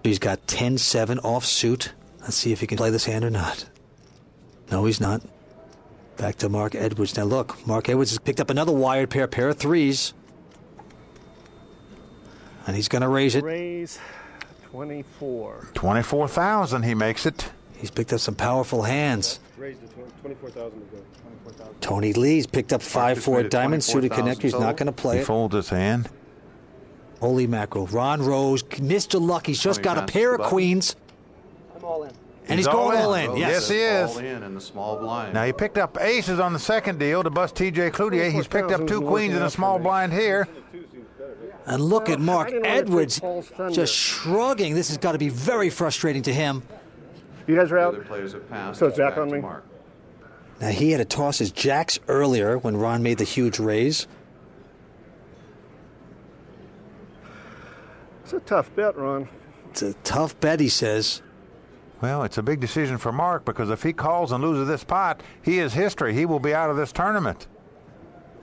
He's got 10-7 offsuit. Let's see if he can play this hand or not. No, he's not. Back to Mark Edwards. Now look, Mark Edwards has picked up another wired pair of threes. And he's going to raise it. Raise 24. 24,000, he makes it. He's picked up some powerful hands. Raise the 24,000 to go. 24,000. Tony Lee's picked up 5-4 diamond suited connector. He's not going to play He it. folds his hand. Holy mackerel. Ron Rose, Mr. Luck. He's just got a pair of queens. I'm all in. And he's going all in. Yes, he is. All in the small blind. Now, he picked up aces on the second deal to bust T.J. Cloutier. He's picked up 2 queens in a small blind here. And look at Mark Edwards just shrugging. This has got to be very frustrating to him. You guys are The out? other players have passed. So it's back on to me? Mark. Now, he had to toss his jacks earlier when Ron made the huge raise. It's a tough bet, Ron. It's a tough bet, he says. Well, it's a big decision for Mark because if he calls and loses this pot, he is history. He will be out of this tournament.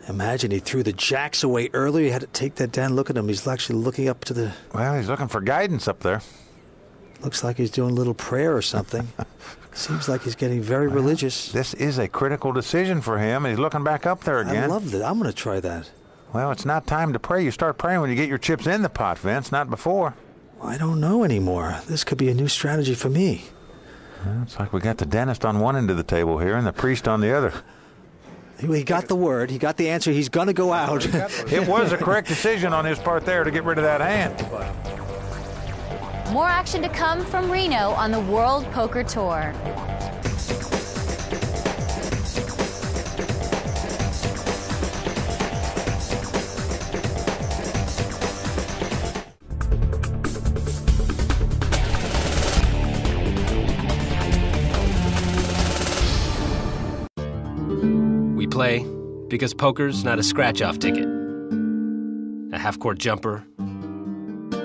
Imagine he threw the jacks away earlier. He had to take that down. Look at him. He's actually looking up to the... Well, he's looking for guidance up there. Looks like he's doing a little prayer or something. Seems like he's getting very religious. This is a critical decision for him. He's looking back up there again. I love that. I'm going to try that. Well, it's not time to pray. You start praying when you get your chips in the pot, Vince, not before. I don't know anymore. This could be a new strategy for me. Well, it's like we got the dentist on one end of the table here and the priest on the other. He got the word. He got the answer. He's going to go out. It was a correct decision on his part there to get rid of that hand. More action to come from Reno on the World Poker Tour. We play because poker's not a scratch-off ticket, a half-court jumper,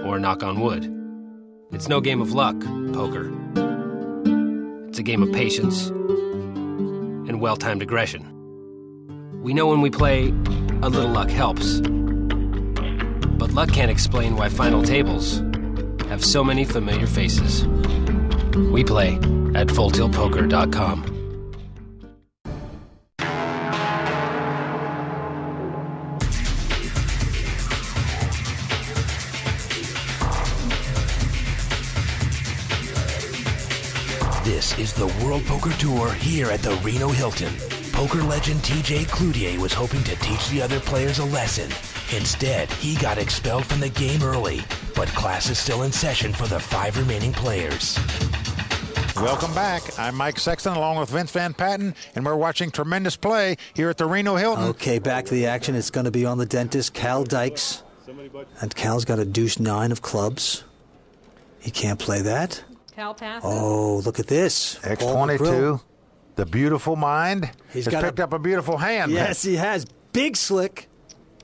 or a knock on wood. It's no game of luck, poker. It's a game of patience and well-timed aggression. We know when we play, a little luck helps. But luck can't explain why final tables have so many familiar faces. We play at FullTiltPoker.com. This is the World Poker Tour here at the Reno Hilton. Poker legend T.J. Cloutier was hoping to teach the other players a lesson. Instead, he got expelled from the game early, but class is still in session for the 5 remaining players. Welcome back. I'm Mike Sexton along with Vince Van Patten, and we're watching tremendous play here at the Reno Hilton. Okay, back to the action. It's going to be on the dentist, Cal Dykes. And Cal's got a deuce 9 of clubs. He can't play that. Cal passes. Oh, look at this. X22, the beautiful mind, has picked up a beautiful hand. Yes, he has. Big slick.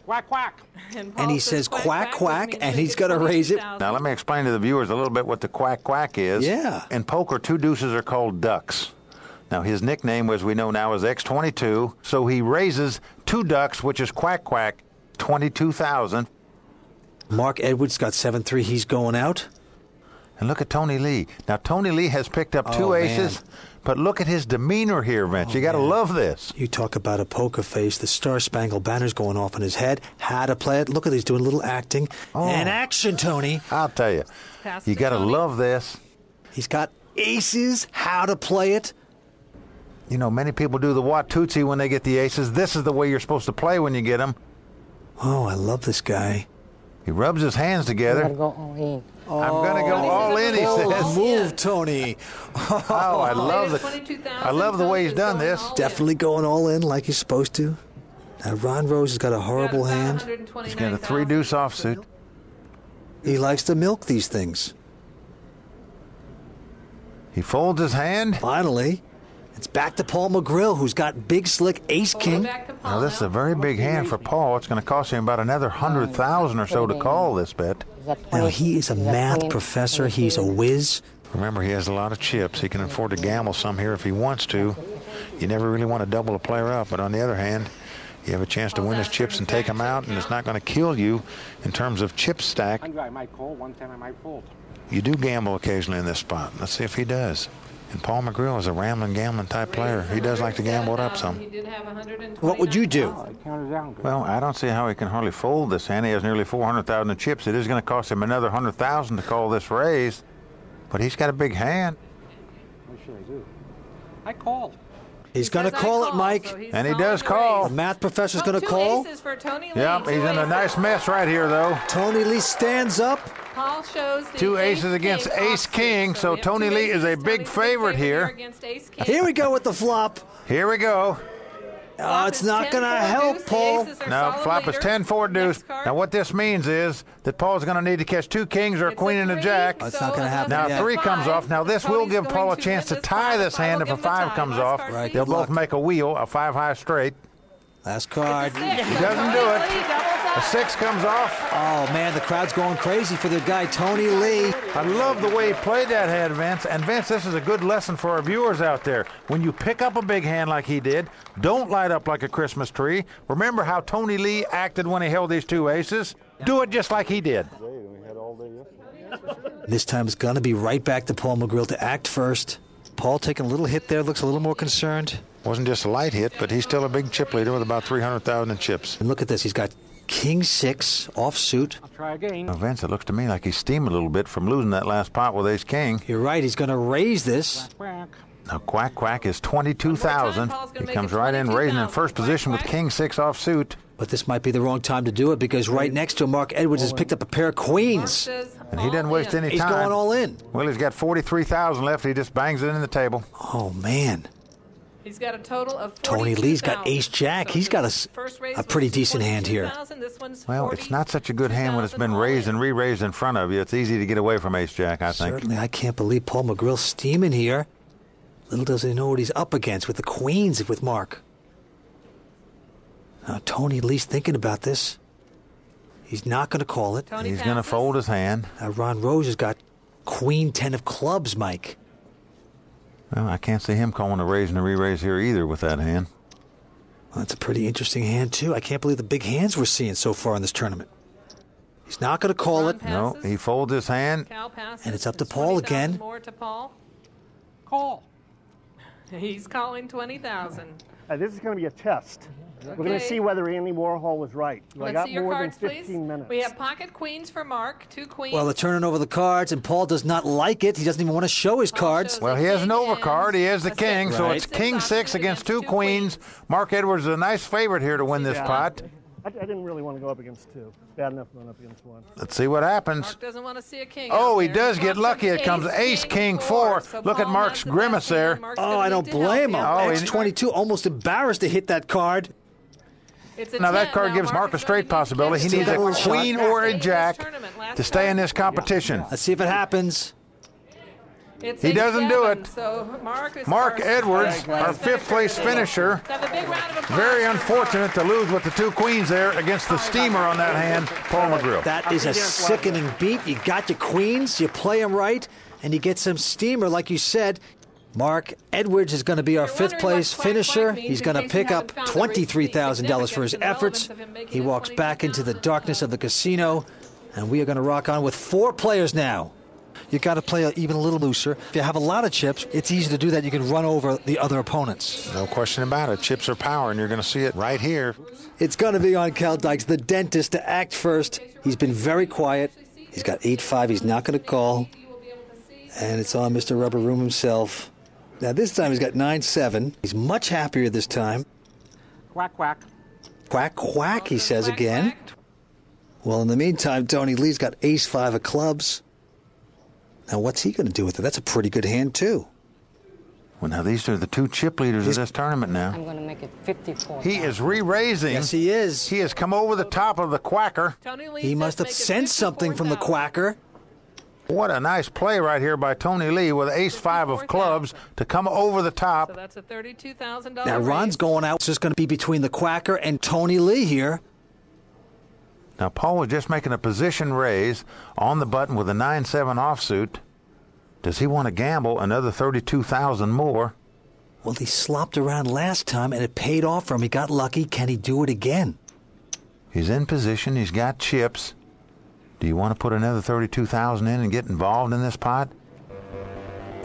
Quack, quack. And he says quack, quack, and he's going to raise it. Now, let me explain to the viewers a little bit what the quack, quack is. Yeah. In poker, 2 deuces are called ducks. Now, his nickname, as we know now, is X22, so he raises 2 ducks, which is quack, quack, 22,000. Mark Edwards got 7-3. He's going out. And look at Tony Lee. Now, Tony Lee has picked up 2 aces, man. but look at his demeanor here, Vince. You got to love this. You talk about a poker face. The Star-Spangled Banner's going off in his head. How to play it. Look at he's doing a little acting. And action, Tony. I'll tell you. You got to love this. He's got aces. How to play it. You know, many people do the Watusi when they get the aces. This is the way you're supposed to play when you get them. Oh, I love this guy. He rubs his hands together. I'm going to go all in. I'm going to go all in, he says. Move, Tony. Oh, I love the way he's done this. Definitely going all in like he's supposed to. Now, Ron Rose has got a horrible hand. He's got a 3 deuce offsuit. He likes to milk these things. He folds his hand. Finally. It's back to Paul McGrill, who's got big slick ace-king. Now, this is a very big hand for Paul. It's going to cost him about another 100,000 or so to call this bet. Now, he is a math professor. He's a whiz. Remember, he has a lot of chips. He can afford to gamble some here if he wants to. You never really want to double a player up, but on the other hand, you have a chance to win his chips and take them out, and it's not going to kill you in terms of chip stack. I might call. One time I might fold. You do gamble occasionally in this spot. Let's see if he does. And Paul McGrill is a rambling, gambling type player. He does like to gamble it up some. What would you do? Well, I don't see how he can hardly fold this hand. He has nearly 400,000 in chips. It is going to cost him another 100,000 to call this raise. But he's got a big hand. What should I do? I call. He's going to call it, Mike. So And he does call. The math professor's going to call. Yep, he's in a nice mess right here, though. Tony Lee stands up. Paul shows the Two aces against ace-king, so Tony Lee is a big favorite here. Here we go with the flop. Here we go. Oh, it's not going to help, Paul. No, flop is 10-4 deuce. Now what this means is that Paul's going to need to catch two kings or a queen and a jack. That's not gonna happen Now yet. 3 comes off. Now this will give Paul a chance to tie this hand if a 5 comes off. Right, They'll good both luck. make a wheel, a 5-high straight. Last card. He doesn't do it. A 6 comes off. Oh, man, the crowd's going crazy for the guy, Tony Lee. I love the way he played that hand, Vince. And Vince, this is a good lesson for our viewers out there. When you pick up a big hand like he did, don't light up like a Christmas tree. Remember how Tony Lee acted when he held these 2 aces? Do it just like he did. This time it's going to be right back to Paul McGrill to act first. Paul taking a little hit there, looks a little more concerned. Wasn't just a light hit, but he's still a big chip leader with about 300,000 in chips. And look at this, he's got King 6 offsuit. I'll try again. Now, Vince, it looks to me like he's steaming a little bit from losing that last pot with ace king. You're right, he's going to raise this. Quack. Now, quack, quack is 22,000. Paul's gonna He make comes it right in, raising in 22,000. first position with Quack, king 6 offsuit. But this might be the wrong time to do it because right next to him, Mark Edwards has picked up a pair of queens. And he doesn't waste any He's time. going all in. Well, he's got 43,000 left. He just bangs it in the table. Oh, man. He's got a total of Tony Lee's got ace-jack. He's got a pretty decent hand here. Well, it's not such a good hand when it's been raised and re-raised in front of you. It's easy to get away from ace-jack, I think. Certainly, I can't believe Paul McGrill's steaming here. Little does he know what he's up against with the queens with Mark. Now, Tony Lee's thinking about this. He's not going to call it. He's going to fold his hand. Now, Ron Rose has got queen 10 of clubs, Mike. Well, I can't see him calling a raise and a re-raise here either with that hand. Well, that's a pretty interesting hand, too. I can't believe the big hands we're seeing so far in this tournament. He's not going to call it. No, he folds his hand. And it's up to Paul again. More to Paul. Call. He's calling 20,000. This is going to be a test. We're going to Okay. see whether Andy Warhol was right. I Let's got see your more cards, than 15 please. minutes. We have pocket queens for Mark, 2 queens. Well, they're turning over the cards, and Paul does not like it. He doesn't even want to show his cards. shows Well, he has an overcard. He has the a king, six. so Right. it's king 6 against 2 queens. Mark Edwards is a nice favorite here to win this Yeah. pot. I didn't really want to go up against 2. Bad enough going up against 1. Let's see what happens. Mark doesn't want to see a king. Oh, out he there. does get Mark's lucky. an It comes ace, king, 4. So Look at Paul Mark's has the grimace best there. hand. Mark's Oh, gonna I need don't to help blame him. you. Oh, he- X22 almost embarrassed to hit that card. It's a Now, that 10. card Now, gives Mark a is straight gonna need possibility. He king needs a Double shot. queen or a jack to stay in this competition. Let's see if it happens. It's He a doesn't do 7, it. So Mark Mark our Edwards, first place our 5th place finisher. Let's have a big round of applause Very for unfortunate to lose with the 2 queens there against the steamer on that hand, Paul McGrill. That is a sickening beat. You got your queens, you play them right, and you get some steamer, like you said. Mark Edwards is going to be our You're 5th wondering place what quack finisher. quack means He's in going to case you pick up haven't found the $23,000 for his significance and efforts. relevance of him making He it walks back into the 22,000. darkness of the casino, and we are going to rock on with 4 players now. You got to play even a little looser. If you have a lot of chips, it's easy to do that. You can run over the other opponents. No question about it. Chips are power, and you're going to see it right here. It's going to be on Cal Dykes, the dentist, to act first. He's been very quiet. He's got 8-5. He's not going to call. And it's on Mr. Rubber Room himself. Now, this time he's got 9-7. He's much happier this time. Quack, quack. Quack, quack, he says Quack, again. quack. Well, in the meantime, Tony Lee's got ace-5 of clubs. Now, what's he going to do with it? That's a pretty good hand, too. Well, now these are the 2 chip leaders of this tournament now. I'm going to make it 54. He is re-raising. Yes, he is. He has come over the top of the quacker. Tony Lee He says must have make it sensed something from the 54,000. quacker. What a nice play right here by Tony Lee with ace-5 of clubs to come over the So top. that's a $32,000 Now, Ron's raise. going out. It's just going to be between the quacker and Tony Lee here. Now, Paul was just making a position raise on the button with a 9-7 offsuit. Does he want to gamble another 32,000 more? Well, he slopped around last time, and it paid off for him. He got lucky. Can he do it again? He's in position. He's got chips. Do you want to put another 32,000 in and get involved in this pot?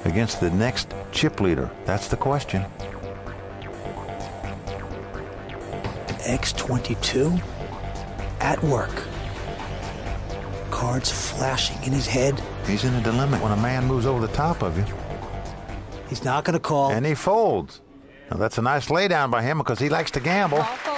Against the next chip leader? That's the question. X22 at work. Cards flashing in his head. He's in a dilemma when a man moves over the top of you. He's not going to call. And he folds. Now that's a nice laydown by him because he likes to gamble. All folds.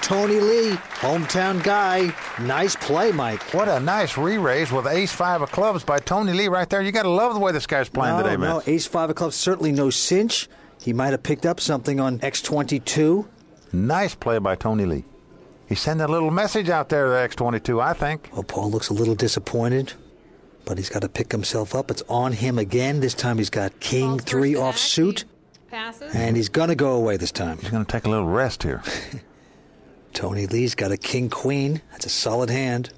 Tony Lee, hometown guy. Nice play, Mike. What a nice re-raise with ace-5 of clubs by Tony Lee right there. You got to love the way this guy's playing today, man. No, ace-5 of clubs, certainly no cinch. He might have picked up something on X22. Nice play by Tony Lee. He's sending a little message out there to X22, I think. Well, Paul looks a little disappointed, but he's got to pick himself up. It's on him again. This time he's got King 3 offsuit, Passes. and he's going to go away this time. He's going to take a little rest here. Tony Lee's got a King Queen. That's a solid hand.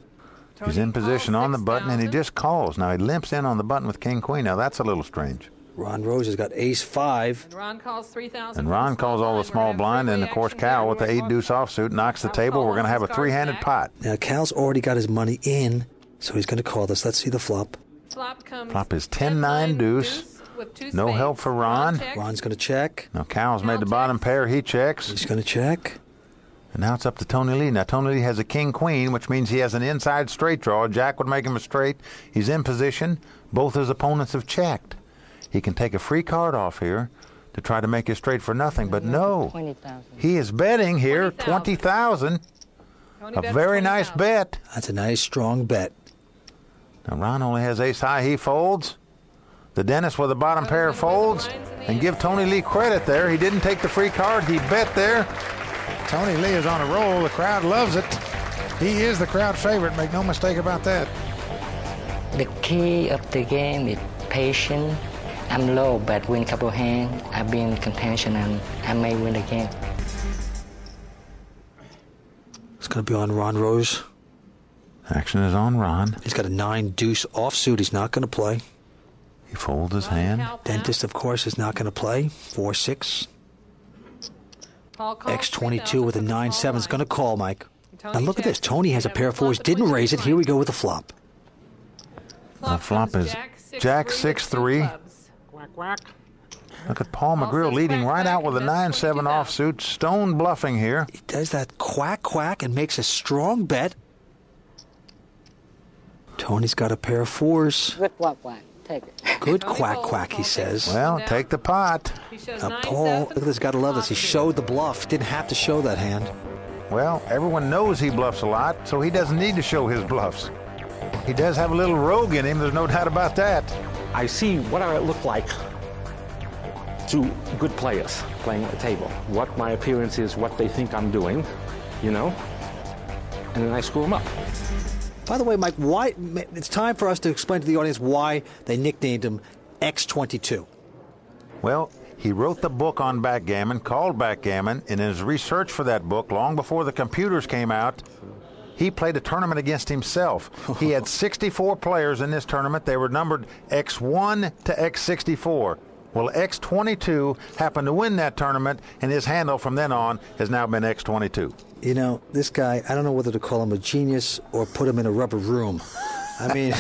He's in position on the button, and he just calls. Now he limps in on the button with King Queen. Now that's a little strange. Ron Rose has got ace-5. And Ron calls 3,000. And Ron calls all the small blind, and of course Cal with the 8-deuce offsuit knocks the table. We're going to have a three-handed pot. Now Cal's already got his money in, so he's going to call this. Let's see the flop. Flop is 10-9 deuce. No help for Ron. Ron's going to check. Now Cal's made the bottom pair. He checks. He's going to check. And now it's up to Tony Lee. Now Tony Lee has a King Queen, which means he has an inside straight draw. Jack would make him a straight. He's in position. Both his opponents have checked. He can take a free card off here to try to make it straight for nothing, but no. 20,000. He is betting here 20,000. A very nice bet. That's a nice, strong bet. Now Ron only has ace-high. He folds. The dentist with the bottom pair folds. And give Tony Lee credit there. He didn't take the free card. He bet there. Tony Lee is on a roll. The crowd loves it. He is the crowd favorite. Make no mistake about that. The key of the game is patience. I'm low, but win couple hand. I've been contention and I may win again. It's going to be on Ron Rose. Action is on Ron. He's got a 9-deuce offsuit. He's not going to play. He folds his hand. Dentist, of course, is not going to play. 4-6. X22 with a 9-7 is going to call, Mike. Now look at this. Tony has a pair of fours, didn't raise it. Here we go with the flop. The flop is Jack 6-3. Look at Paul McGreal leading right out with a 9-7 offsuit. Stone bluffing here. He does that quack, quack, and makes a strong bet. Tony's got a pair of fours. Good quack, quack. Take it. Good quack, quack, he says. Well, take the pot. Now, Paul, look at this. Got to love this. He showed the bluff. Didn't have to show that hand. Well, everyone knows he bluffs a lot, so he doesn't need to show his bluffs. He does have a little rogue in him. There's no doubt about that. I see what I look like to good players playing at the table. What my appearance is, what they think I'm doing, you know, and then I screw them up. By the way, Mike, why? It's time for us to explain to the audience why they nicknamed him X22. Well, he wrote the book on backgammon, called Backgammon, and in his research for that book, long before the computers came out, he played a tournament against himself. He had 64 players in this tournament. They were numbered X1 to X64. Well, X22 happened to win that tournament, and his handle from then on has now been X22. You know, this guy, I don't know whether to call him a genius or put him in a rubber room. I mean,